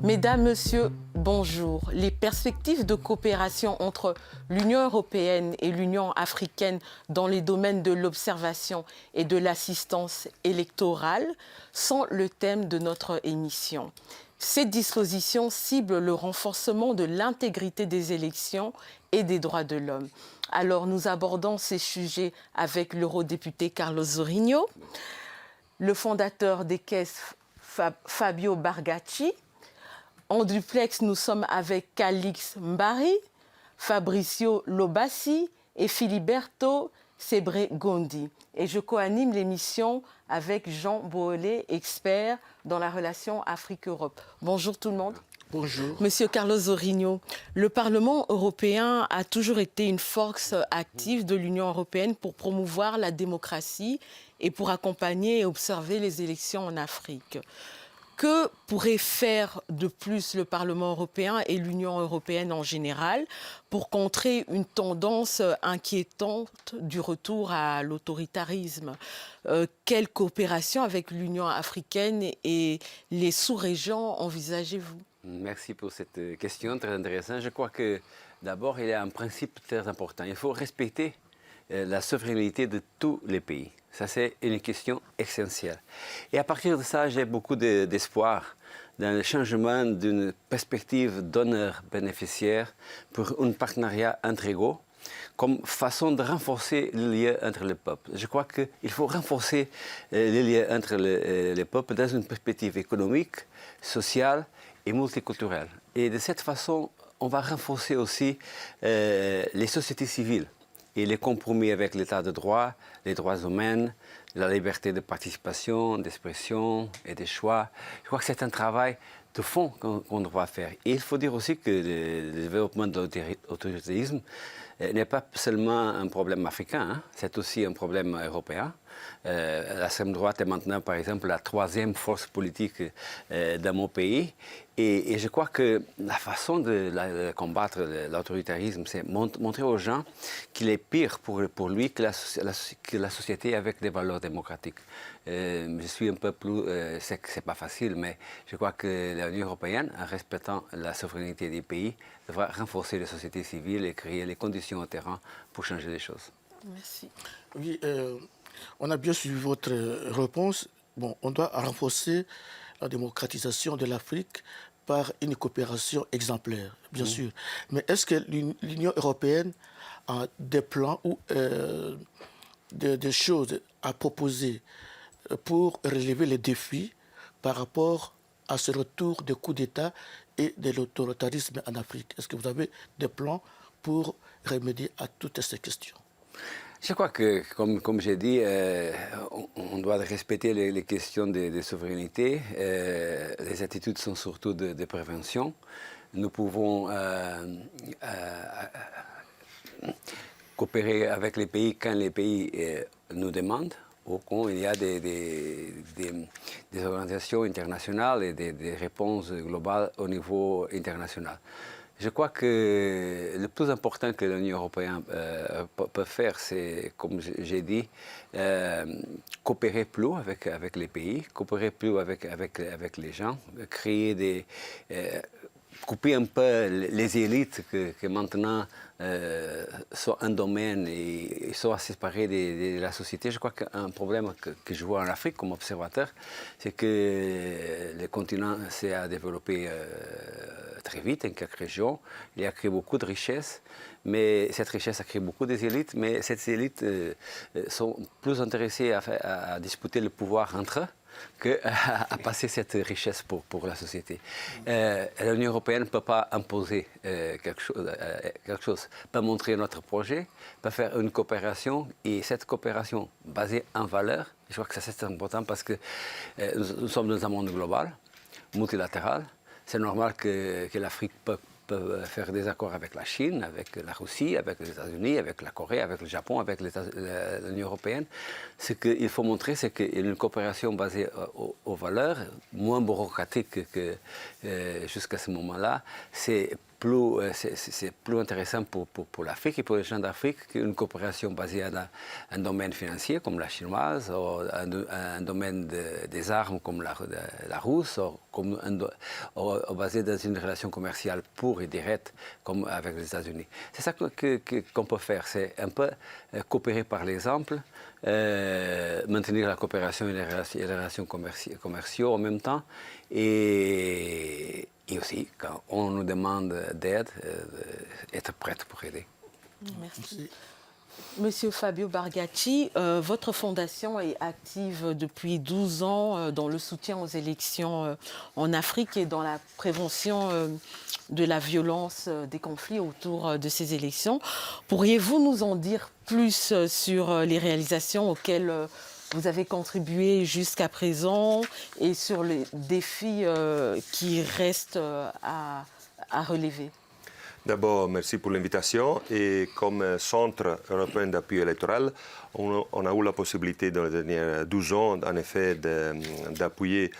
Mesdames, Messieurs, bonjour. Les perspectives de coopération entre l'Union européenne et l'Union africaine dans les domaines de l'observation et de l'assistance électorale sont le thème de notre émission. Ces dispositions ciblent le renforcement de l'intégrité des élections et des droits de l'homme. Alors nous abordons ces sujets avec l'eurodéputé Carlos Zorrinho, le fondateur des caisses Fabio Bargacci. En duplex, nous sommes avec Calix Mbari, Fabricio Lobassi et Filiberto Sebregondi. Et je co-anime l'émission avec Jean Boolé, expert dans la relation Afrique-Europe. Bonjour tout le monde. Bonjour. Monsieur Carlos Zorrinho, le Parlement européen a toujours été une force active de l'Union européenne pour promouvoir la démocratie et pour accompagner et observer les élections en Afrique. Que pourrait faire de plus le Parlement européen et l'Union européenne en général pour contrer une tendance inquiétante du retour à l'autoritarisme? Quelle coopération avec l'Union africaine et les sous-régions envisagez-vous? Merci pour cette question très intéressante. Je crois que d'abord, il y a un principe très important. Il faut respecter la souveraineté de tous les pays. Ça, c'est une question essentielle. Et à partir de ça, j'ai beaucoup d'espoir dans le changement d'une perspective donneur-bénéficiaire pour un partenariat entre égaux, comme façon de renforcer le lien entre les peuples. Je crois qu'il faut renforcer les liens entre les peuples dans une perspective économique, sociale et multiculturelle. Et de cette façon, on va renforcer aussi les sociétés civiles et les compromis avec l'état de droit, les droits humains, la liberté de participation, d'expression et de choix. Je crois que c'est un travail de fond qu'on doit faire. Et il faut dire aussi que le développement de l'autoritarisme n'est pas seulement un problème africain, hein, c'est aussi un problème européen. L'extrême droite est maintenant, par exemple, la troisième force politique dans mon pays. Et je crois que la façon de combattre l'autoritarisme, c'est montrer aux gens qu'il est pire pour lui que la société avec des valeurs démocratiques. Je suis un peu plus... c'est que ce n'est pas facile, mais je crois que l'Union européenne, en respectant la souveraineté des pays, devra renforcer les sociétés civiles et créer les conditions au terrain pour changer les choses. Merci. Oui, on a bien suivi votre réponse. Bon, on doit renforcer la démocratisation de l'Afrique par une coopération exemplaire, bien sûr. Mais est-ce que l'Union européenne a des plans ou des choses à proposer pour relever les défis par rapport à ce retour des coups d'État et de l'autoritarisme en Afrique? Est-ce que vous avez des plans pour remédier à toutes ces questions? Je crois que, comme j'ai dit, on doit respecter les questions de souveraineté. Les attitudes sont surtout de prévention. Nous pouvons coopérer avec les pays quand les pays nous demandent ou quand il y a des organisations internationales et des réponses globales au niveau international. Je crois que le plus important que l'Union européenne peut faire, c'est, comme j'ai dit, coopérer plus avec les pays, coopérer plus avec les gens, créer couper un peu les élites qui maintenant sont un domaine et sont séparées de la société. Je crois qu'un problème que je vois en Afrique comme observateur, c'est que le continent s'est développé très vite en quelques régions. Il a créé beaucoup de richesses, mais cette richesse a créé beaucoup d'élites, mais ces élites sont plus intéressées à disputer le pouvoir entre eux qu'à passer cette richesse pour la société. L'Union européenne ne peut pas imposer quelque chose, pas montrer notre projet, pas faire une coopération, et cette coopération basée en valeurs, je crois que ça c'est important parce que nous sommes dans un monde global, multilatéral. C'est normal que l'Afrique peut faire des accords avec la Chine, avec la Russie, avec les États-Unis, avec la Corée, avec le Japon, avec l'Union européenne. Ce qu'il faut montrer, c'est qu'il y a une coopération basée aux valeurs, moins bureaucratique que jusqu'à ce moment-là. C'est c'est plus intéressant pour l'Afrique et pour les gens d'Afrique qu'une coopération basée dans un domaine financier comme la chinoise, ou un domaine des armes comme la russe, ou basée dans une relation commerciale pure et directe comme avec les États-Unis. C'est ça qu'on peut faire, c'est un peu coopérer par l'exemple, maintenir la coopération et les relations commerciales en même temps, et aussi, quand on nous demande d'aide, être prête pour aider. Merci. Monsieur Fabio Bargacci, votre fondation est active depuis 12 ans dans le soutien aux élections en Afrique et dans la prévention de la violence des conflits autour de ces élections. Pourriez-vous nous en dire plus sur les réalisations auxquelles vous avez contribué jusqu'à présent et sur les défis qui restent à relever? D'abord, merci pour l'invitation. Et comme Centre européen d'appui électoral, on a eu la possibilité dans les derniers 12 ans, en effet, d'appuyer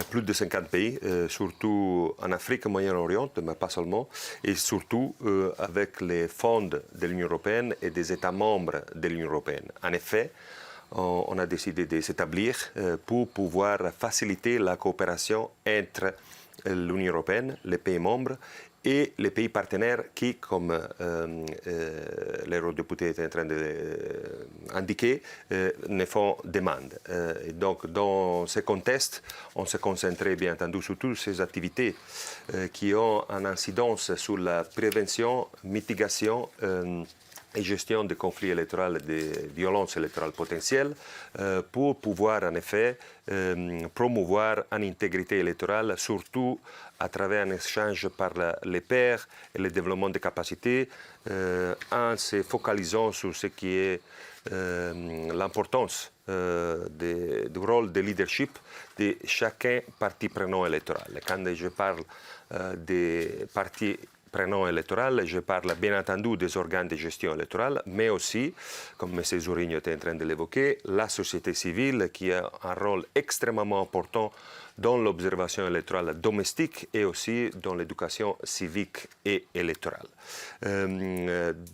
plus de 50 pays, surtout en Afrique, au Moyen-Orient, mais pas seulement, et surtout avec les fonds de l'Union européenne et des États membres de l'Union européenne. En effet, on a décidé de s'établir pour pouvoir faciliter la coopération entre l'Union européenne, les pays membres, et les pays partenaires qui, comme l'eurodéputé est en train d'indiquer, ne font demande. Et donc, dans ce contexte, on s'est concentré, bien entendu, sur toutes ces activités qui ont une incidence sur la prévention, mitigation et gestion des conflits électoraux, des violences électorales potentielles, pour pouvoir en effet promouvoir une intégrité électorale, surtout à travers un échange par les pairs et le développement des capacités, en se focalisant sur ce qui est l'importance du rôle de leadership de chacun parti prenant électoral. Quand je parle des partis prenant électoral, je parle bien entendu des organes de gestion électorale, mais aussi, comme M. Zourigno était en train de l'évoquer, la société civile qui a un rôle extrêmement important dans l'observation électorale domestique et aussi dans l'éducation civique et électorale.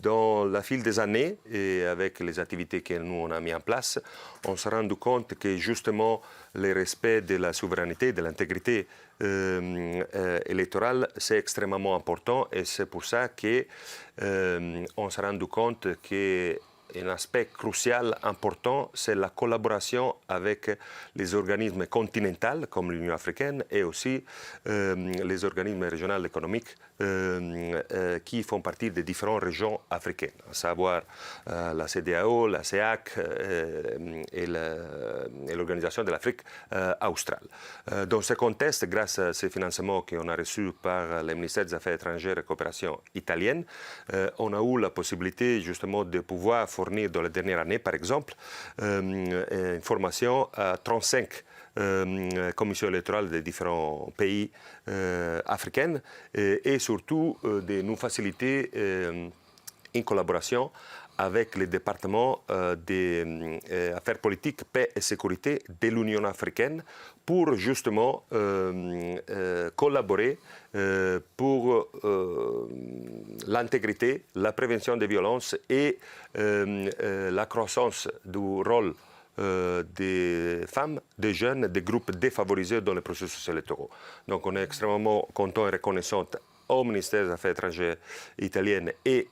Dans la file des années et avec les activités que nous on a mis en place, on s'est rendu compte que justement le respect de la souveraineté, de l'intégrité électorale, c'est extrêmement important et c'est pour ça qu'on s'est rendu compte que un aspect crucial, important, c'est la collaboration avec les organismes continentaux comme l'Union africaine et aussi les organismes régionaux économiques qui font partie des différentes régions africaines, à savoir la CEDEAO, la CEAC et l'Organisation de l'Afrique australe. Dans ce contexte, grâce à ces financements qu'on a reçus par le ministère des Affaires étrangères et coopération italienne, on a eu la possibilité justement de pouvoir fournir dans les dernières années, par exemple, une formation à 35 commissions électorales des différents pays africains et surtout de nous faciliter une collaboration avec les départements des affaires politiques, paix et sécurité de l'Union africaine pour justement collaborer pour l'intégrité, la prévention des violences et la croissance du rôle des femmes, des jeunes, des groupes défavorisés dans les processus électoraux. Donc on est extrêmement content et reconnaissant au ministère des Affaires étrangères italien et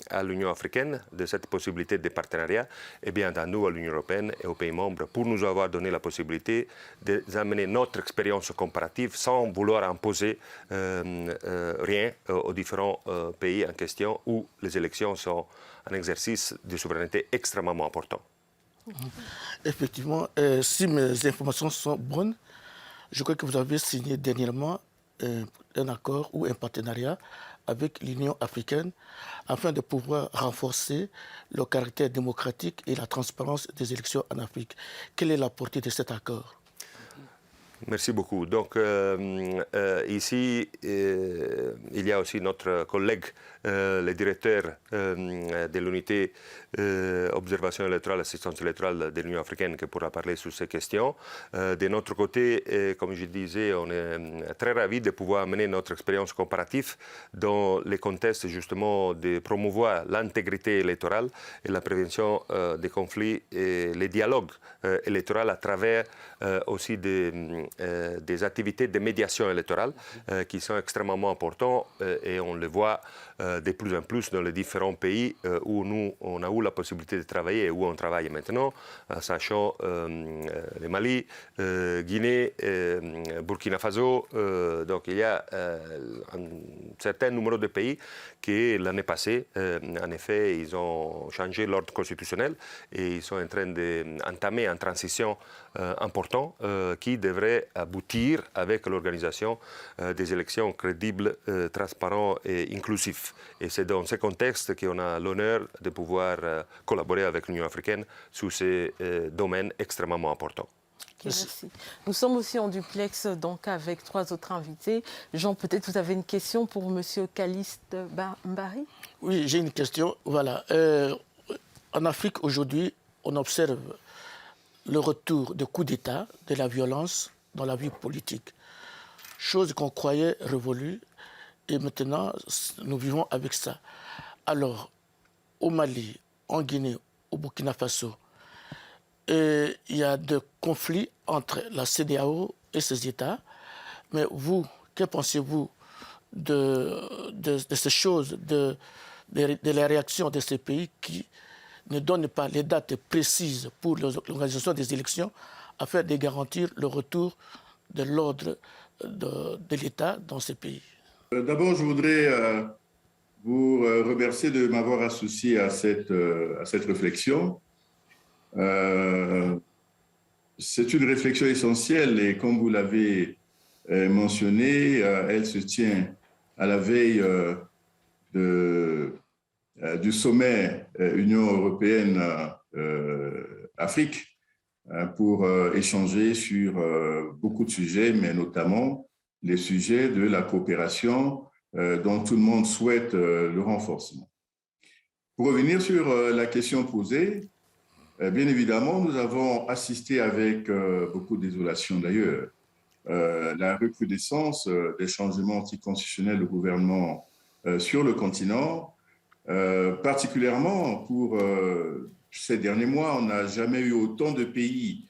à l'Union africaine de cette possibilité de partenariat et bien entendu à l'Union européenne et aux pays membres pour nous avoir donné la possibilité d'amener notre expérience comparative sans vouloir imposer rien aux différents pays en question où les élections sont un exercice de souveraineté extrêmement important. Effectivement, si mes informations sont bonnes, je crois que vous avez signé dernièrement un accord ou un partenariat avec l'Union africaine afin de pouvoir renforcer le caractère démocratique et la transparence des élections en Afrique. Quelle est la portée de cet accord? Merci beaucoup. Donc ici, il y a aussi notre collègue, le directeur de l'unité observation électorale, assistance électorale de l'Union africaine qui pourra parler sur ces questions. De notre côté, comme je disais, on est très ravis de pouvoir amener notre expérience comparative dans le contexte justement de promouvoir l'intégrité électorale et la prévention des conflits et les dialogues électoraux à travers aussi des activités de médiation électorale qui sont extrêmement importantes et on le voit de plus en plus dans les différents pays où nous, on a eu la possibilité de travailler et où on travaille maintenant, sachant le Mali, Guinée, Burkina Faso. Donc il y a un certain nombre de pays qui, l'année passée, en effet, ils ont changé l'ordre constitutionnel et ils sont en train d'entamer une transition importante qui devrait aboutir avec l'organisation des élections crédibles, transparentes et inclusives. Et c'est dans ce contexte qu'on a l'honneur de pouvoir collaborer avec l'Union africaine sur ces domaines extrêmement importants. Okay, merci. Nous sommes aussi en duplex donc avec 3 autres invités. Jean, peut-être vous avez une question pour M. Caliste Mbari? Oui, j'ai une question. Voilà. En Afrique, aujourd'hui, on observe le retour de coups d'État, de la violence dans la vie politique. Chose qu'on croyait révolue. Et maintenant, nous vivons avec ça. Alors, au Mali, en Guinée, au Burkina Faso, il y a des conflits entre la CEDEAO et ces États. Mais vous, que pensez-vous de ces choses, de la réaction de ces pays qui ne donnent pas les dates précises pour l'organisation des élections afin de garantir le retour de l'ordre de l'État dans ces pays? D'abord, je voudrais vous remercier de m'avoir associé à cette réflexion. C'est une réflexion essentielle et comme vous l'avez mentionné, elle se tient à la veille du sommet Union européenne-Afrique pour échanger sur beaucoup de sujets, mais notamment les sujets de la coopération dont tout le monde souhaite le renforcement. Pour revenir sur la question posée, bien évidemment, nous avons assisté avec beaucoup de désolation d'ailleurs la recrudescence des changements anticonstitutionnels au gouvernement sur le continent, particulièrement pour ces derniers mois. On n'a jamais eu autant de pays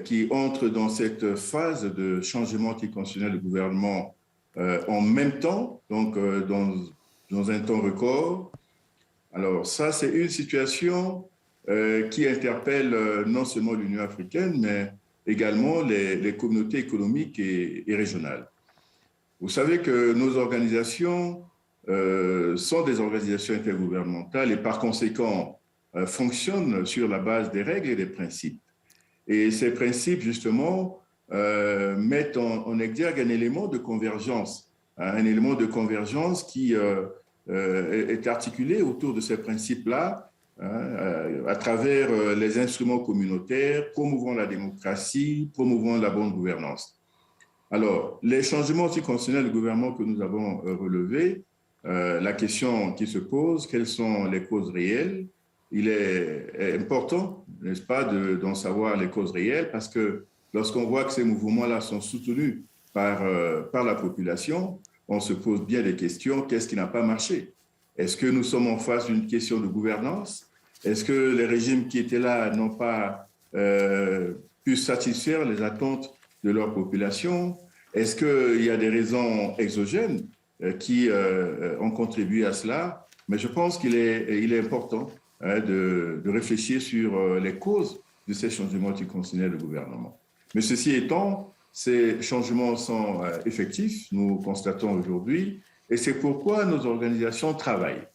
qui entrent dans cette phase de changement anticonstitutionnel de gouvernement en même temps, donc dans un temps record. Alors ça, c'est une situation qui interpelle non seulement l'Union africaine, mais également les communautés économiques et régionales. Vous savez que nos organisations sont des organisations intergouvernementales et par conséquent fonctionnent sur la base des règles et des principes. Et ces principes, justement, mettent en exergue un élément de convergence, un élément de convergence qui est articulé autour de ces principes-là, à travers les instruments communautaires, promouvant la démocratie, promouvant la bonne gouvernance. Alors, les changements anticonstitutionnels du gouvernement que nous avons relevés, la question qui se pose, quelles sont les causes réelles? Il est important, n'est-ce pas, d'en savoir les causes réelles, parce que lorsqu'on voit que ces mouvements-là sont soutenus par la population, on se pose bien des questions. Qu'est-ce qui n'a pas marché? Est-ce que nous sommes en face d'une question de gouvernance? Est-ce que les régimes qui étaient là n'ont pas pu satisfaire les attentes de leur population? Est-ce qu'il y a des raisons exogènes qui ont contribué à cela? Mais je pense qu'il est important de réfléchir sur les causes de ces changements anticonstitutionnels de gouvernement. Mais ceci étant, ces changements sont effectifs, nous constatons aujourd'hui, et c'est pourquoi nos organisations travaillent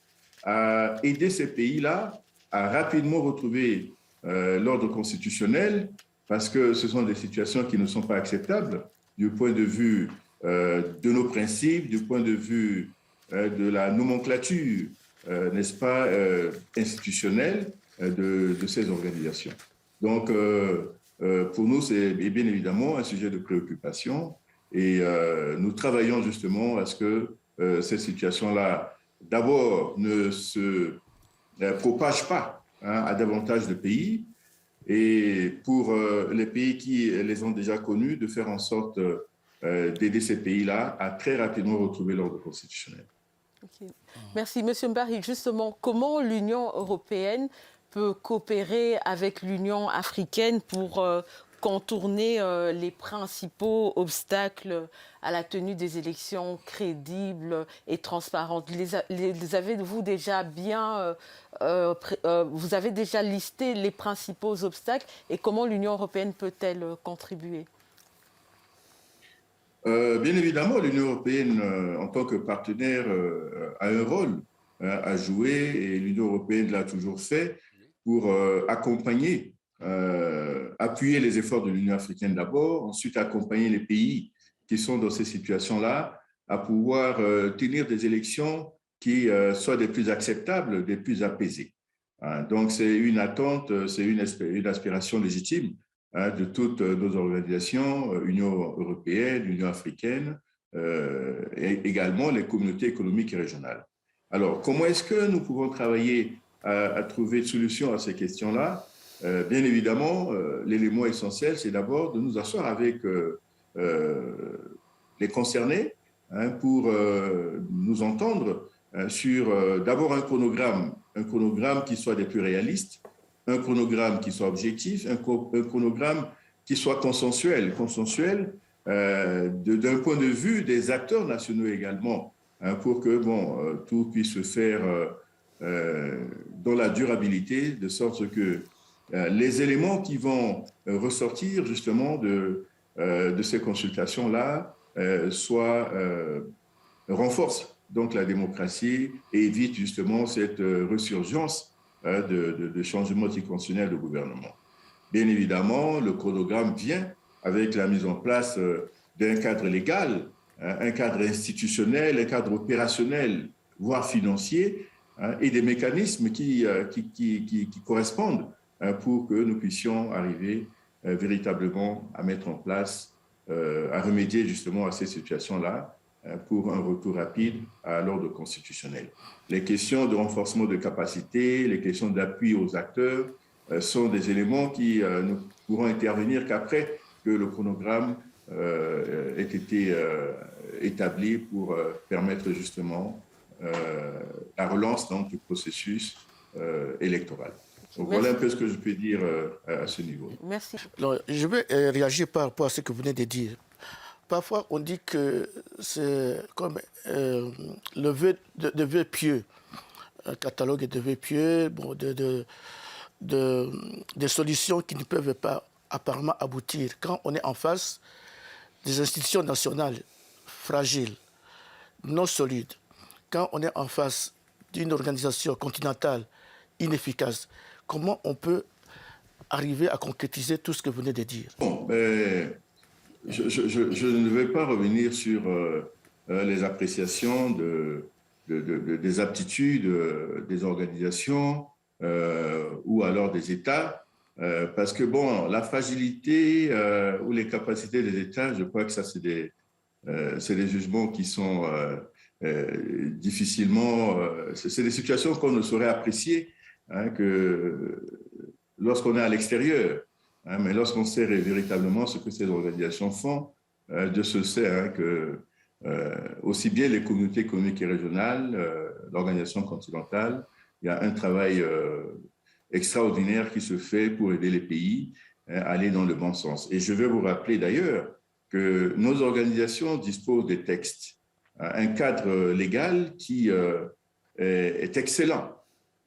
à aider ces pays-là à rapidement retrouver l'ordre constitutionnel, parce que ce sont des situations qui ne sont pas acceptables du point de vue de nos principes, du point de vue de la nomenclature, n'est-ce pas, institutionnelle de ces organisations. Donc, pour nous, c'est bien évidemment un sujet de préoccupation et nous travaillons justement à ce que cette situation-là, d'abord, ne se propage pas à davantage de pays et pour les pays qui les ont déjà connus, de faire en sorte d'aider ces pays-là à très rapidement retrouver l'ordre constitutionnel. Okay. Merci, Monsieur Mbari. Justement, comment l'Union européenne peut coopérer avec l'Union africaine pour contourner les principaux obstacles à la tenue des élections crédibles et transparentes? Les avez-vous déjà vous avez déjà listé les principaux obstacles et comment l'Union européenne peut-elle contribuer? Bien évidemment, l'Union européenne, en tant que partenaire, a un rôle à jouer et l'Union européenne l'a toujours fait pour accompagner, appuyer les efforts de l'Union africaine d'abord, ensuite accompagner les pays qui sont dans ces situations-là à pouvoir tenir des élections qui soient des plus acceptables, des plus apaisées. Donc, c'est une attente, c'est une aspiration légitime de toutes nos organisations, Union européenne, Union africaine, et également les communautés économiques et régionales. Alors, comment est-ce que nous pouvons travailler à trouver une solution à ces questions-là? Bien évidemment, l'élément essentiel, c'est d'abord de nous asseoir avec les concernés pour nous entendre sur d'abord un chronogramme qui soit des plus réalistes, un chronogramme qui soit objectif, un chronogramme qui soit consensuel d'un point de vue des acteurs nationaux également, pour que tout puisse se faire dans la durabilité, de sorte que les éléments qui vont ressortir justement de ces consultations-là renforcent donc la démocratie et évitent justement cette résurgence de changement constitutionnel de gouvernement. Bien évidemment, le chronogramme vient avec la mise en place d'un cadre légal, un cadre institutionnel, un cadre opérationnel, voire financier, et des mécanismes qui correspondent pour que nous puissions arriver véritablement à mettre en place, à remédier justement à ces situations-là, pour un retour rapide à l'ordre constitutionnel. Les questions de renforcement de capacité, les questions d'appui aux acteurs sont des éléments qui ne pourront intervenir qu'après que le chronogramme ait été établi pour permettre justement la relance donc, du processus électoral. Donc, voilà un peu ce que je peux dire à ce niveau. Merci. Alors, je vais réagir par rapport à ce que vous venez de dire. Parfois, on dit que c'est comme le vœu de vœux pieux, un catalogue de vœux pieux, de solutions qui ne peuvent pas apparemment aboutir. Quand on est en face des institutions nationales fragiles, non solides, quand on est en face d'une organisation continentale inefficace, comment on peut arriver à concrétiser tout ce que vous venez de dire? Bon, je ne vais pas revenir sur les appréciations des aptitudes des organisations ou alors des États, parce que la fragilité ou les capacités des États, je crois que ça, c'est des jugements qui sont difficilement... c'est des situations qu'on ne saurait apprécier que lorsqu'on est à l'extérieur. Mais lorsqu'on sait véritablement ce que ces organisations font, de ce sait que aussi bien les communautés économiques et régionales, l'organisation continentale, il y a un travail extraordinaire qui se fait pour aider les pays à aller dans le bon sens. Et je vais vous rappeler d'ailleurs que nos organisations disposent des textes, un cadre légal qui est excellent,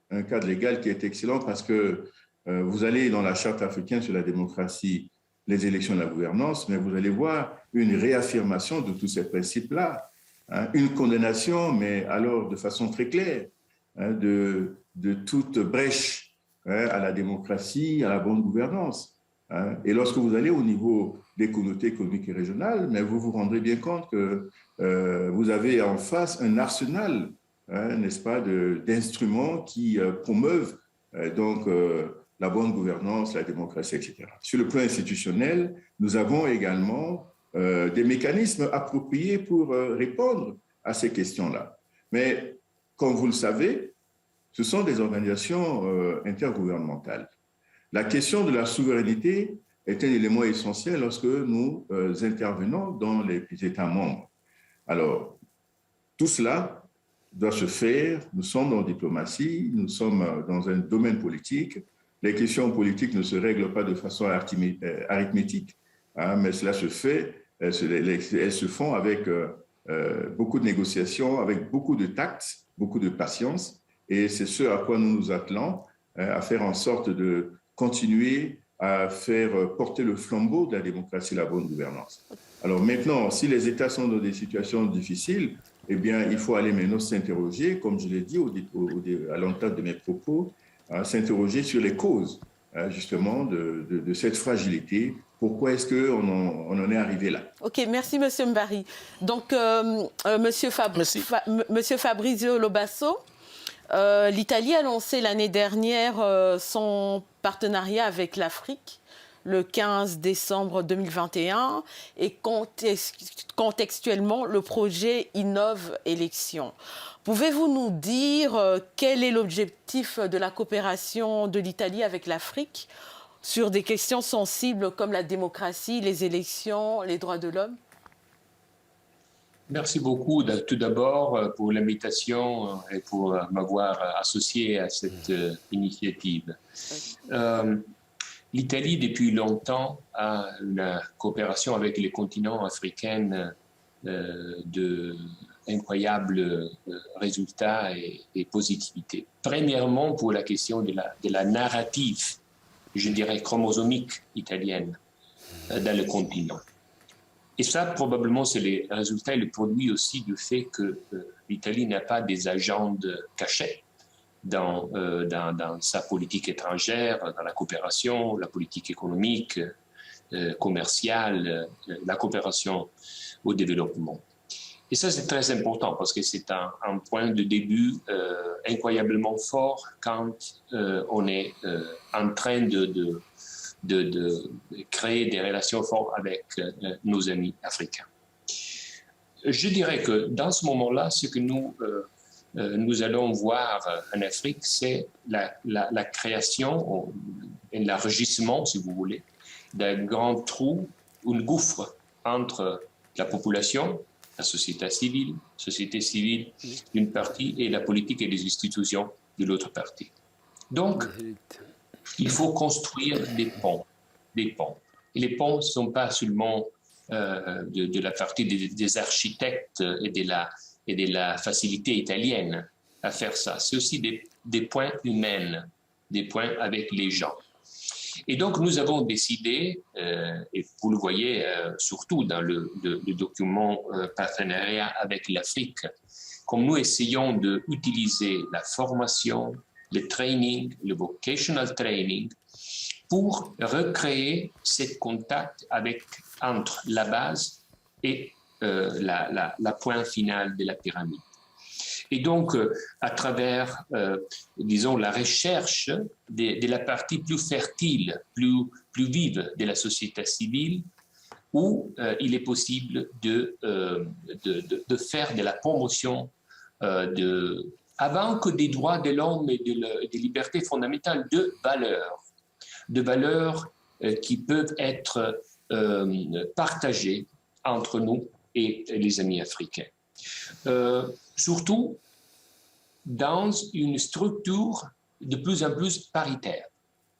un cadre légal qui est excellent parce que vous allez dans la Charte africaine sur la démocratie, les élections et la gouvernance, mais vous allez voir une réaffirmation de tous ces principes-là, une condamnation, mais alors de façon très claire, de toute brèche à la démocratie, à la bonne gouvernance. Et lorsque vous allez au niveau des communautés économiques et régionales, mais vous vous rendrez bien compte que vous avez en face un arsenal, n'est-ce pas, d'instruments qui promeuvent donc la bonne gouvernance, la démocratie, etc. Sur le plan institutionnel, nous avons également des mécanismes appropriés pour répondre à ces questions-là. Mais, comme vous le savez, ce sont des organisations intergouvernementales. La question de la souveraineté est un élément essentiel lorsque nous intervenons dans les États membres. Alors, tout cela doit se faire. Nous sommes en diplomatie, nous sommes dans un domaine politique. Les questions politiques ne se règlent pas de façon arithmétique, hein, mais cela se fait, elles se font avec beaucoup de négociations, avec beaucoup de tact, beaucoup de patience, et c'est ce à quoi nous nous attelons, à faire en sorte de continuer à faire porter le flambeau de la démocratie et la bonne gouvernance. Alors maintenant, si les États sont dans des situations difficiles, eh bien, il faut aller maintenant s'interroger, comme je l'ai dit à l'entame de mes propos, s'interroger sur les causes, justement, de cette fragilité. Pourquoi est-ce qu'on en est arrivé là? Ok, merci Monsieur Mbari. Donc, Monsieur Fabrizio Lobasso, l'Italie a lancé l'année dernière son partenariat avec l'Afrique le 15 décembre 2021 et contextuellement le projet Innove Élections. Pouvez-vous nous dire quel est l'objectif de la coopération de l'Italie avec l'Afrique sur des questions sensibles comme la démocratie, les élections, les droits de l'homme? Merci beaucoup tout d'abord pour l'invitation et pour m'avoir associé à cette initiative. L'Italie, depuis longtemps, a une coopération avec les continents africains d'incroyables résultats et positivité. Premièrement, pour la question de la narrative, je dirais chromosomique italienne dans le continent. Et ça, probablement, c'est les résultats et le produit aussi du fait que l'Italie n'a pas des agendes cachées dans sa politique étrangère, dans la coopération, la politique économique, commerciale, la coopération au développement. Et ça, c'est très important parce que c'est un point de début incroyablement fort quand on est en train de créer des relations fortes avec nos amis africains. Je dirais que dans ce moment-là, ce que nous allons voir en Afrique, c'est la création, l'élargissement, si vous voulez, d'un grand trou, un gouffre entre la population, la société civile d'une partie et la politique et les institutions de l'autre partie. Donc, il faut construire des ponts. Et les ponts ne sont pas seulement de la partie des architectes et de la facilité italienne à faire ça. C'est aussi des points humains, des points avec les gens. Et donc, nous avons décidé, et vous le voyez surtout dans le document partenariat avec l'Afrique, comme nous essayons d'utiliser la formation, le training, le vocational training, pour recréer ce contact entre la base et la point finale de la pyramide. Et donc, à travers, disons, la recherche de la partie plus fertile, plus vive de la société civile, où il est possible de faire de la promotion avant que des droits de l'homme et des libertés fondamentales, de valeurs qui peuvent être partagées entre nous et les amis africains. Surtout dans une structure de plus en plus paritaire.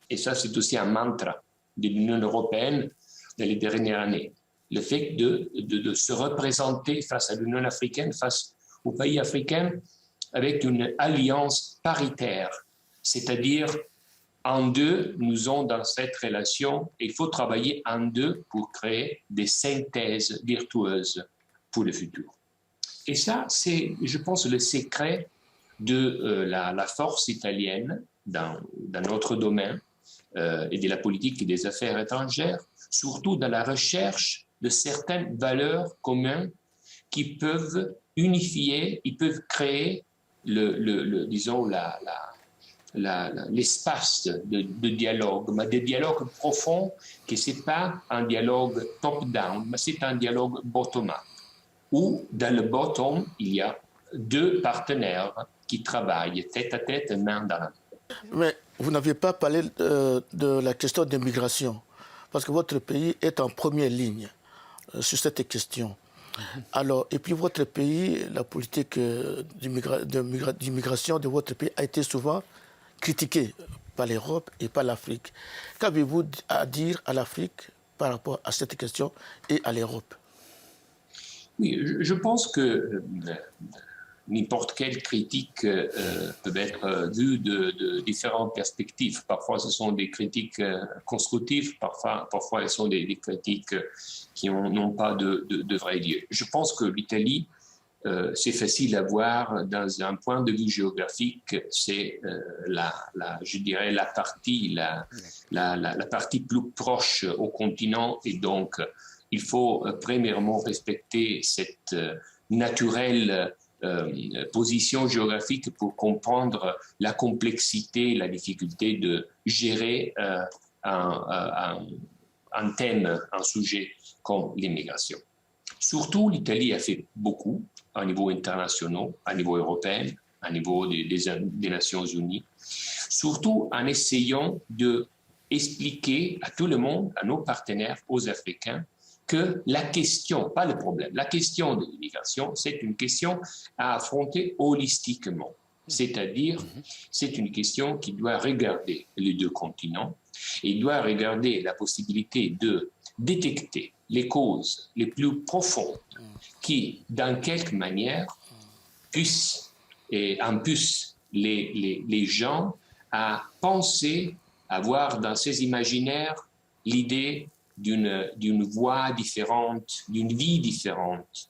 Et ça, c'est aussi un mantra de l'Union européenne dans les dernières années. Le fait de se représenter face à l'Union africaine, face aux pays africains, avec une alliance paritaire, c'est-à-dire en deux, nous sommes dans cette relation et il faut travailler en deux pour créer des synthèses virtueuses pour le futur. Et ça, c'est, je pense, le secret de la force italienne dans notre domaine et de la politique et des affaires étrangères, surtout dans la recherche de certaines valeurs communes qui peuvent unifier, ils peuvent créer disons, l'espace de dialogue, mais des dialogues profonds, que ce n'est pas un dialogue top-down, mais c'est un dialogue bottom-up, où dans le bottom, il y a deux partenaires qui travaillent tête à tête, main dans la main. Mais vous n'avez pas parlé de la question des migrations, parce que votre pays est en première ligne sur cette question. Alors, et puis votre pays, la politique d'immigration de votre pays a été souvent critiquée par l'Europe et par l'Afrique. Qu'avez-vous à dire à l'Afrique par rapport à cette question et à l'Europe? Oui, je pense que n'importe quelle critique peut être vue de différentes perspectives. Parfois, ce sont des critiques constructives, parfois elles sont des critiques qui n'ont pas de vrai lieu. Je pense que l'Italie, c'est facile à voir dans un point de vue géographique, c'est je dirais la partie plus proche au continent, et donc il faut premièrement respecter cette naturelle position géographique pour comprendre la complexité, la difficulté de gérer un thème, un sujet comme l'immigration. Surtout, l'Italie a fait beaucoup à niveau international, à niveau européen, à niveau des Nations Unies, surtout en essayant d'expliquer à tout le monde, à nos partenaires, aux Africains, que la question, pas le problème, la question de l'immigration, c'est une question à affronter holistiquement. C'est-à-dire, c'est une question qui doit regarder les deux continents et doit regarder la possibilité de détecter les causes les plus profondes qui, dans quelque manière, impulsent les gens à penser, à voir dans ces imaginaires l'idée d'une voie différente, d'une vie différente.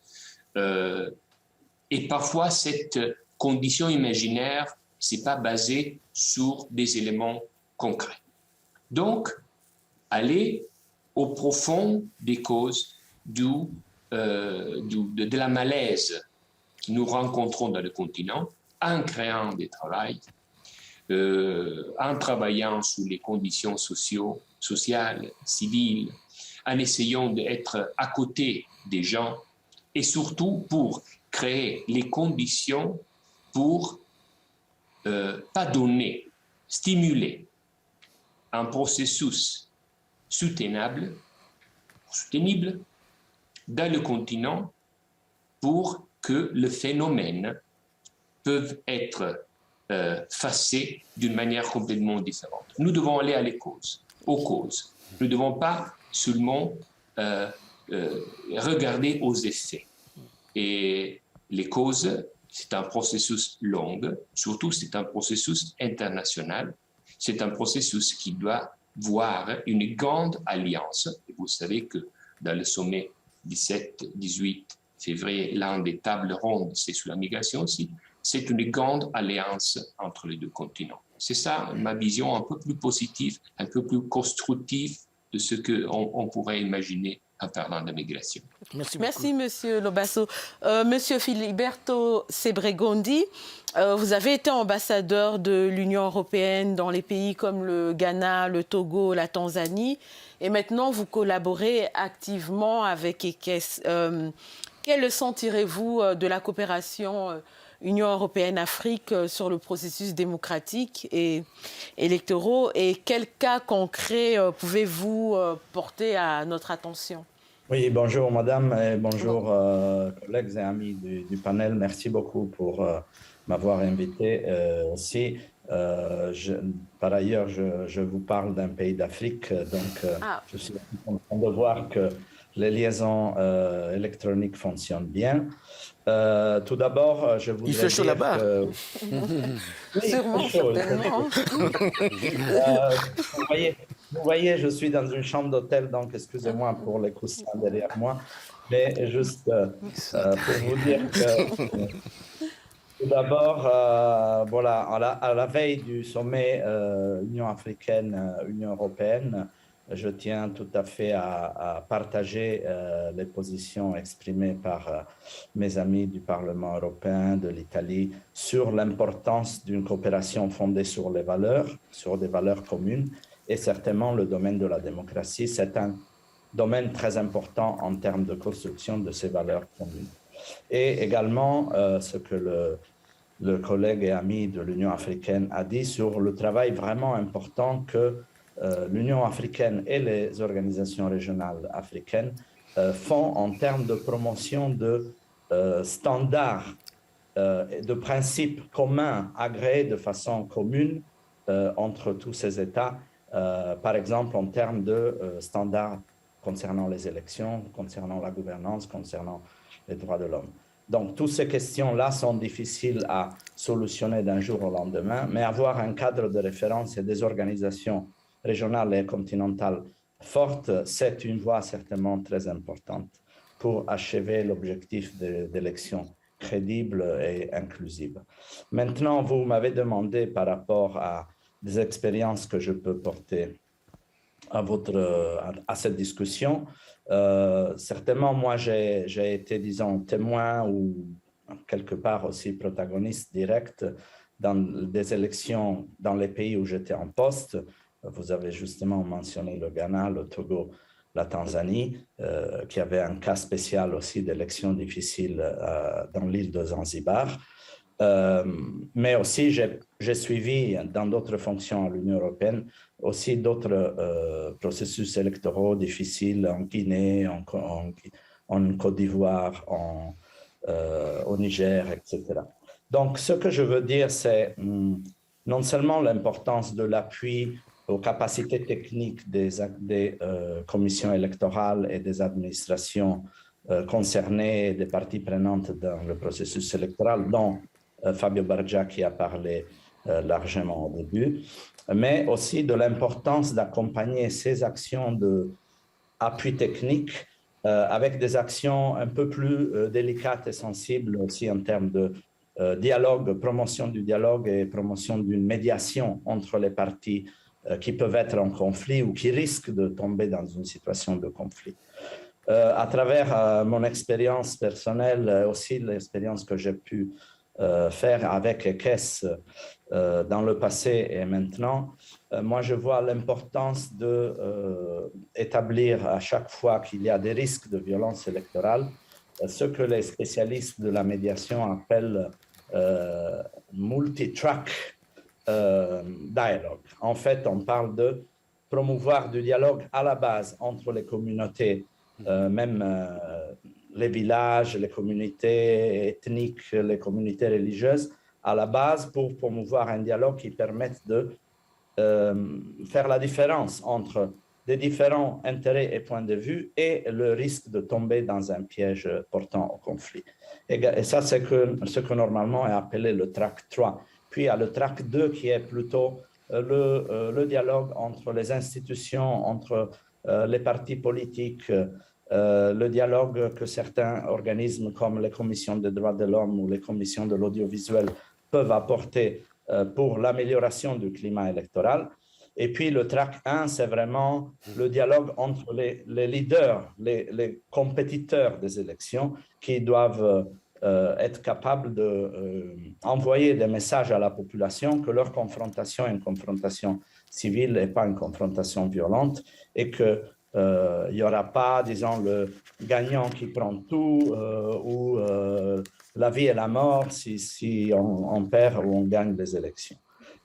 Et parfois, cette condition imaginaire, ce n'est pas basé sur des éléments concrets. Donc, aller au profond des causes de la malaise que nous rencontrons dans le continent, en créant des travails, en travaillant sur les conditions sociales, civiles, en essayant d'être à côté des gens, et surtout pour créer les conditions pour pas donner, stimuler un processus soutenable dans le continent pour que le phénomène puisse être facé d'une manière complètement différente. Nous devons aller aux causes. Nous ne devons pas seulement regarder aux effets. Et les causes, c'est un processus long, surtout c'est un processus international, c'est un processus qui doit voir une grande alliance. Et vous savez que dans le sommet 17-18 février, l'un des tables rondes, c'est sur la migration aussi, c'est une grande alliance entre les deux continents. C'est ça ma vision un peu plus positive, un peu plus constructive de ce qu'on pourrait imaginer en parlant de migration. Merci, Monsieur Lobasso. Monsieur Filiberto Sebregondi, vous avez été ambassadeur de l'Union européenne dans les pays comme le Ghana, le Togo, la Tanzanie, et maintenant vous collaborez activement avec EQUES. Quelles leçons tirez-vous de la coopération Union européenne-Afrique sur le processus démocratique et électoraux, et quels cas concrets pouvez-vous porter à notre attention? Oui, bonjour madame et bonjour collègues et amis du panel. Merci beaucoup pour m'avoir invité aussi. Par ailleurs, je vous parle d'un pays d'Afrique, donc je suis content de voir que les liaisons électroniques fonctionnent bien. Tout d'abord, je voudrais dire... Il fait chaud là-bas. Oui, sûrement, certainement. Vous voyez, je suis dans une chambre d'hôtel, donc excusez-moi pour les coussins derrière moi. Mais juste pour vous dire que... Tout d'abord, voilà, à la veille du sommet Union africaine, Union européenne, je tiens tout à fait à partager les positions exprimées par mes amis du Parlement européen, de l'Italie, sur l'importance d'une coopération fondée sur les valeurs, sur des valeurs communes, et certainement le domaine de la démocratie, c'est un domaine très important en termes de construction de ces valeurs communes. Et également ce que le collègue et ami de l'Union africaine a dit sur le travail vraiment important que l'Union africaine et les organisations régionales africaines font en termes de promotion de standards, de principes communs agréés de façon commune entre tous ces États, par exemple en termes de standards concernant les élections, concernant la gouvernance, concernant les droits de l'homme. Donc, toutes ces questions-là sont difficiles à solutionner d'un jour au lendemain, mais avoir un cadre de référence et des organisations régionales et continentales fortes, c'est une voie certainement très importante pour achever l'objectif d'élections crédibles et inclusives. Maintenant, vous m'avez demandé par rapport à des expériences que je peux porter à cette discussion. Certainement, moi, j'ai été, disons, témoin ou quelque part aussi protagoniste direct dans des élections dans les pays où j'étais en poste. Vous avez justement mentionné le Ghana, le Togo, la Tanzanie, qui avait un cas spécial aussi d'élections difficiles dans l'île de Zanzibar. Mais aussi, j'ai suivi dans d'autres fonctions à l'Union européenne aussi d'autres processus électoraux difficiles en Guinée, en Côte d'Ivoire, au Niger, etc. Donc, ce que je veux dire, c'est non seulement l'importance de l'appui aux capacités techniques des commissions électorales et des administrations concernées, des parties prenantes dans le processus électoral, dont Fabio Bargia qui a parlé largement au début, mais aussi de l'importance d'accompagner ces actions d'appui technique avec des actions un peu plus délicates et sensibles aussi en termes de dialogue, promotion du dialogue et promotion d'une médiation entre les parties qui peuvent être en conflit ou qui risquent de tomber dans une situation de conflit. À travers mon expérience personnelle, aussi l'expérience que j'ai pu faire avec EKES dans le passé et maintenant, moi je vois l'importance d'établir à chaque fois qu'il y a des risques de violence électorale, ce que les spécialistes de la médiation appellent multi-track dialogue. En fait, on parle de promouvoir du dialogue à la base entre les communautés, même les villages, les communautés ethniques, les communautés religieuses, à la base pour promouvoir un dialogue qui permette de faire la différence entre des différents intérêts et points de vue et le risque de tomber dans un piège portant au conflit. Et ça, c'est ce que normalement est appelé le track 3. Puis il y a le track 2 qui est plutôt le dialogue entre les institutions, entre les partis politiques, le dialogue que certains organismes comme les commissions des droits de l'homme ou les commissions de l'audiovisuel peuvent apporter pour l'amélioration du climat électoral. Et puis le track 1, c'est vraiment le dialogue entre les leaders, les compétiteurs des élections qui doivent être capables d'envoyer des messages à la population que leur confrontation est une confrontation civile et pas une confrontation violente et qu'il n'y aura pas, disons, le gagnant qui prend tout ou la vie et la mort si on perd ou on gagne les élections.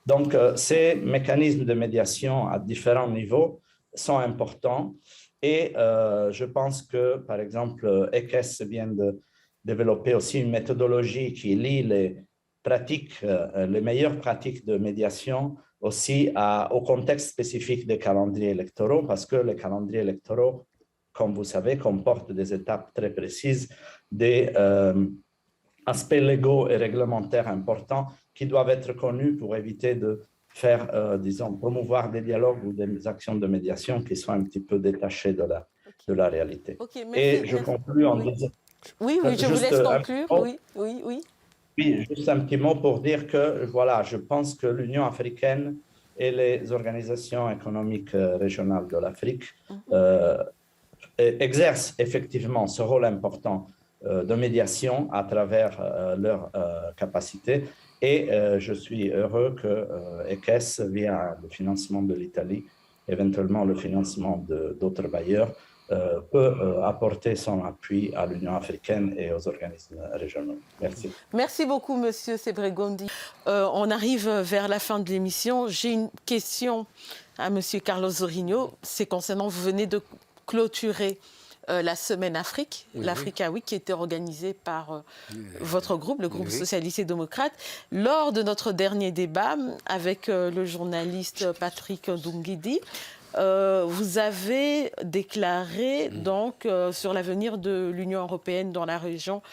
Donc, ces mécanismes de médiation à différents niveaux sont importants et je pense que, par exemple, EKES vient de développer aussi une méthodologie qui lie les pratiques, les meilleures pratiques de médiation aussi au contexte spécifique des calendriers électoraux, parce que les calendriers électoraux, comme vous savez, comportent des étapes très précises, des aspects légaux et réglementaires importants qui doivent être connus pour éviter de faire, disons, promouvoir des dialogues ou des actions de médiation qui soient un petit peu détachées de la réalité. Okay, et je conclus en disant... Oui, je vous laisse conclure. Oui, juste un petit mot pour dire que, voilà, je pense que l'Union africaine et les organisations économiques régionales de l'Afrique exercent effectivement ce rôle important de médiation à travers leurs capacités. Et je suis heureux que ECHES, via le financement de l'Italie, éventuellement le financement d'autres bailleurs, peut apporter son appui à l'Union africaine et aux organismes régionaux. Merci. Merci beaucoup, Monsieur Sebregondi. On arrive vers la fin de l'émission. J'ai une question à Monsieur Carlos Zorrinho. C'est concernant, vous venez de clôturer la Semaine Afrique, l'Africa Week, qui était organisée par votre groupe, le groupe socialiste et démocrate. Lors de notre dernier débat avec le journaliste Patrick Ndungidi, vous avez déclaré donc sur l'avenir de l'Union européenne dans la région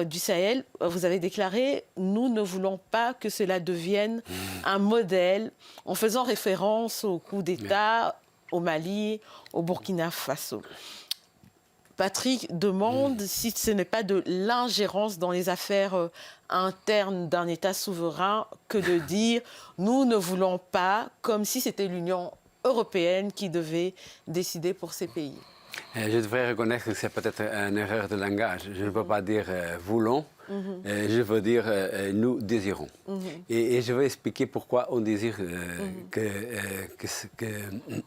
du Sahel, vous avez déclaré « Nous ne voulons pas que cela devienne un modèle » en faisant référence au coup d'État au Mali, au Burkina Faso. Patrick demande si ce n'est pas de l'ingérence dans les affaires internes d'un État souverain que de dire « Nous ne voulons pas », comme si c'était l'Union européenne qui devait décider pour ces pays. Je devrais reconnaître que c'est peut-être une erreur de langage. Je ne peux pas dire voulons, je veux dire nous désirons. Et je vais expliquer pourquoi on désire que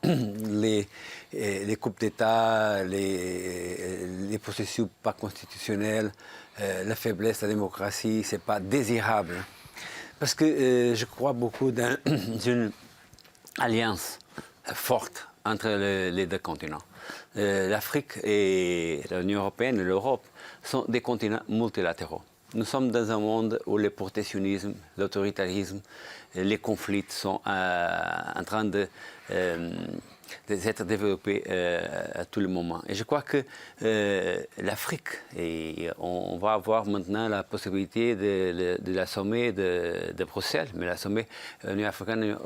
les coupes d'État, les processus pas constitutionnels, la faiblesse de la démocratie, ce n'est pas désirable. Parce que je crois beaucoup dans une alliance forte entre les deux continents. L'Afrique et l'Union européenne et l'Europe sont des continents multilatéraux. Nous sommes dans un monde où le protectionnisme, l'autoritarisme, les conflits sont en train d'être développés à tout le moment. Et je crois que l'Afrique, et on va avoir maintenant la possibilité de la sommet de Bruxelles, mais la sommet Union africaine,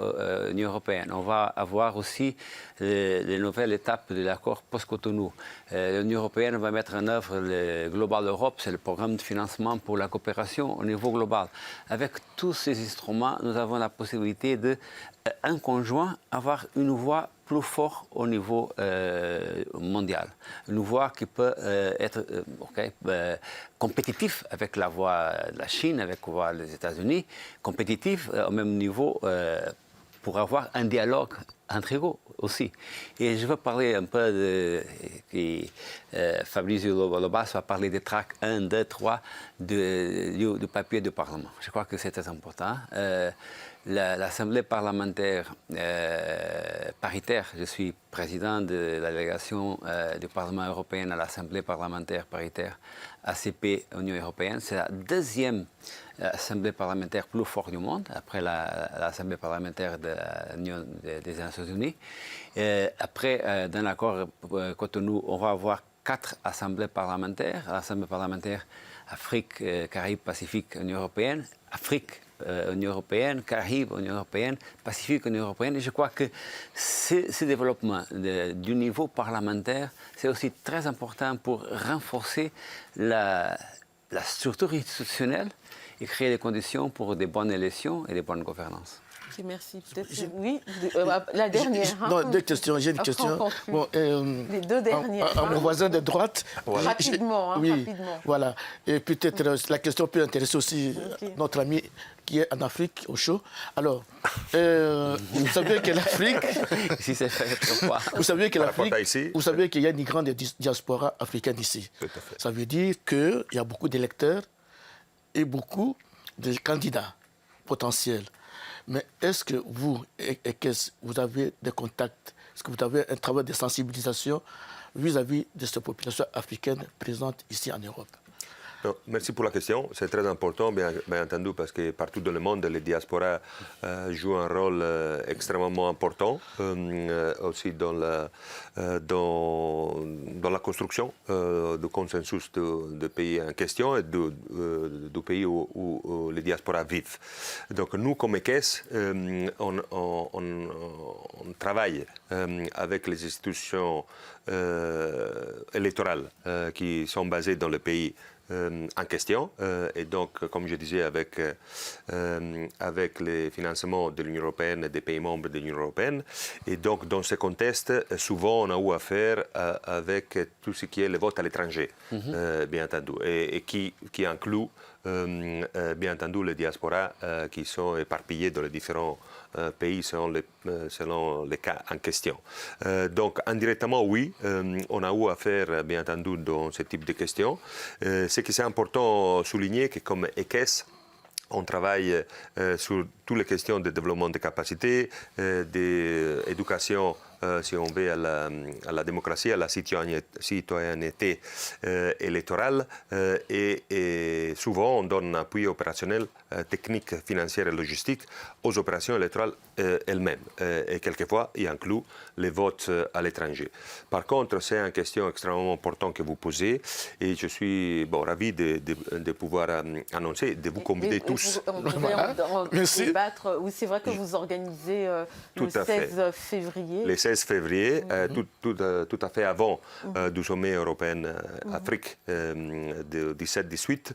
Union européenne. On va avoir aussi les nouvelles étapes de l'accord post-Cotonou. L'Union européenne va mettre en œuvre le Global Europe, c'est le programme de financement pour la coopération au niveau global. Avec tous ces instruments, nous avons la possibilité de, en conjoint, avoir une voix plus forte au niveau mondial. Une voix qui peut être compétitive avec la voix de la Chine, avec la voix des États-Unis, compétitive au même niveau pour avoir un dialogue entre égaux aussi. Et je veux parler un peu de... Fabrizio Lobas va parler des tracts 1, 2, 3 du papier du Parlement. Je crois que c'est très important. L'Assemblée parlementaire paritaire, je suis président de la délégation du Parlement européen à l'Assemblée parlementaire paritaire ACP Union européenne. C'est la deuxième assemblée parlementaire plus forte du monde, après l'Assemblée parlementaire des Nations Unies. Après, dans l'accord Cotonou, on va avoir 4 assemblées parlementaires. L'Assemblée parlementaire Afrique, Caraïbes, Pacifique, Union européenne. Afrique, Union européenne, Caraïbes, Union européenne, Pacifique, Union européenne. Et je crois que ce développement du niveau parlementaire, c'est aussi très important pour renforcer la structure institutionnelle et créer les conditions pour des bonnes élections et des bonnes gouvernances. Okay, merci. Oui, la dernière. Non, deux questions. J'ai une question. Bon, les deux dernières. À mon voisin de droite. Rapidement. Oui, rapidement. Voilà. Et peut-être la question peut intéresser aussi notre ami qui est en Afrique, au chaud. Alors, vous savez que l'Afrique... Si c'est fait trop froid. Vous savez que l'Afrique... Vous savez qu'il y a une grande diaspora africaine ici. Tout à fait. Ça veut dire qu'il y a beaucoup d'électeurs et beaucoup de candidats potentiels. Mais est-ce que vous avez des contacts, est-ce que vous avez un travail de sensibilisation vis-à-vis de cette population africaine présente ici en Europe? Non, merci pour la question. C'est très important, bien entendu, parce que partout dans le monde, les diasporas jouent un rôle extrêmement important, aussi dans la construction du consensus du pays en question et du pays où les diasporas vivent. Donc nous, comme ECHES, on travaille avec les institutions électorales qui sont basées dans le pays en question. Et donc, comme je disais, avec les financements de l'Union européenne et des pays membres de l'Union européenne. Et donc, dans ce contexte, souvent, on a eu affaire avec tout ce qui est le vote à l'étranger, bien entendu, et qui inclut, bien entendu, les diasporas qui sont éparpillées dans les différents pays selon les cas en question. Donc, indirectement, oui, on a eu affaire, bien entendu, dans ce type de questions. Ce qui est important de souligner, que comme ECES, on travaille sur toutes les questions de développement de capacités, d'éducation, si on veut, à la démocratie, à la citoyenneté électorale. Et souvent, on donne un appui opérationnel, technique, financier et logistique aux opérations électorales elles-mêmes. Et quelquefois, il inclut les votes à l'étranger. Par contre, c'est une question extrêmement importante que vous posez. Et je suis ravi de pouvoir annoncer, de vous convider tous. On pourrait en débattre. Oui, c'est vrai que vous organisez le 16 février. Le 16 février, tout à fait avant du sommet européen Afrique du 17-18,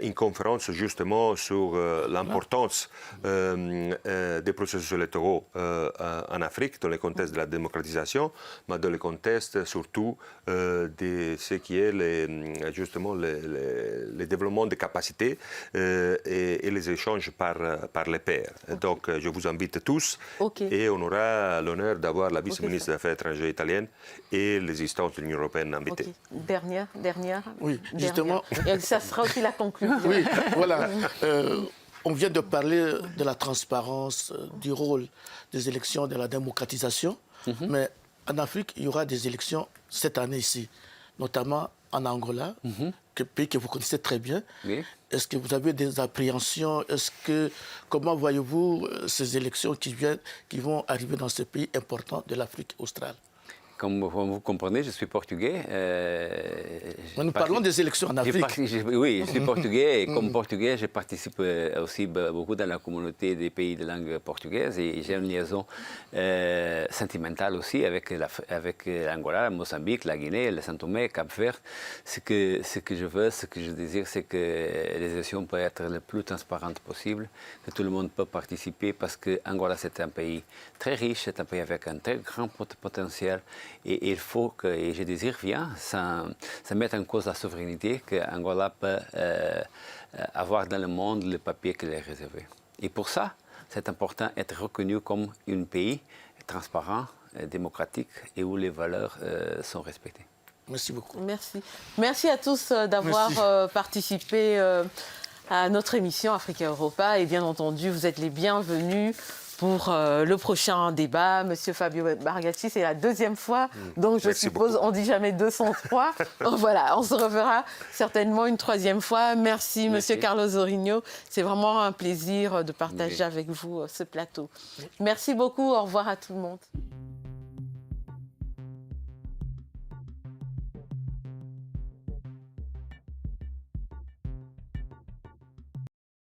une conférence justement sur l'importance des processus électoraux en Afrique dans le contexte de la démocratisation, mais dans le contexte surtout de ce qui est justement le développement des capacités et les échanges par les pairs. Donc je vous invite tous et on aura l'honneur d'avoir la vice-ministre des Affaires étrangères italienne et les instances de l'Union européenne invitées. Dernière. Oui, justement. Et ça sera aussi la conclusion. Oui, voilà. On vient de parler de la transparence, du rôle des élections, de la démocratisation. Mais en Afrique, il y aura des élections cette année ici, notamment en Angola, pays que vous connaissez très bien. Oui. Est-ce que vous avez des appréhensions? Comment voyez-vous ces élections qui vont arriver dans ce pays important de l'Afrique australe? Comme vous comprenez, je suis portugais. Nous parlons des élections en Afrique. Oui, je suis portugais et comme portugais, je participe aussi beaucoup dans la communauté des pays de langue portugaise et j'ai une liaison sentimentale aussi avec l'Angola, Mozambique, la Guinée, le Saint-Thomé, Cap-Vert. Ce que je veux, ce que je désire, c'est que les élections peuvent être le plus transparentes possible, que tout le monde peut participer parce que Angola c'est un pays très riche, c'est un pays avec un très grand potentiel. Et il faut que, et je désire bien, ça mette en cause la souveraineté qu'Angola peut avoir dans le monde le papier qui est réservé. Et pour ça, c'est important d'être reconnu comme un pays transparent, démocratique et où les valeurs sont respectées. Merci beaucoup. Merci. Merci à tous d'avoir participé à notre émission Africa Europa. Et bien entendu, vous êtes les bienvenus pour le prochain débat. Monsieur Fabio Margacci, c'est la deuxième fois, donc je suppose beaucoup. On ne dit jamais 203. Voilà, on se reverra certainement une troisième fois. Merci, Monsieur Carlos Zorrinho. C'est vraiment un plaisir de partager avec vous ce plateau. Merci beaucoup, au revoir à tout le monde.